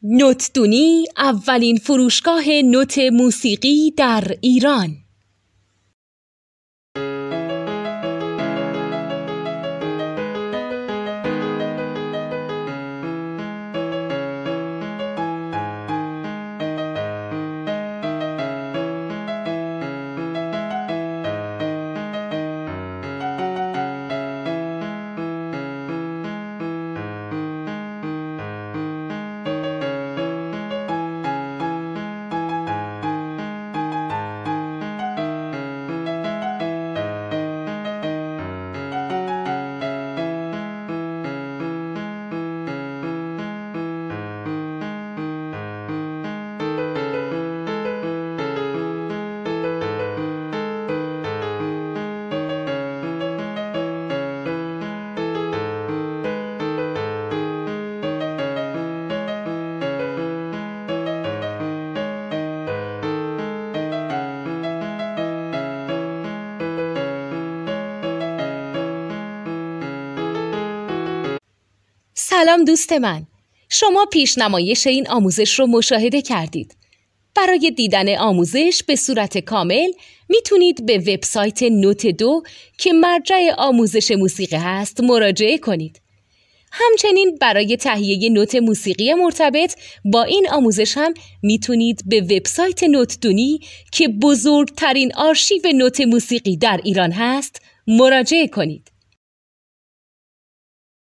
نوتدونی اولین فروشگاه نوت موسیقی در ایران. سلام دوست من، شما پیشنمایش این آموزش رو مشاهده کردید. برای دیدن آموزش به صورت کامل میتونید به وبسایت نوت 2 که مرجع آموزش موسیقی هست مراجعه کنید. همچنین برای تهیه نوت موسیقی مرتبط با این آموزش هم میتونید به وبسایت نوتدونی که بزرگترین آرشیو نوت موسیقی در ایران هست مراجعه کنید.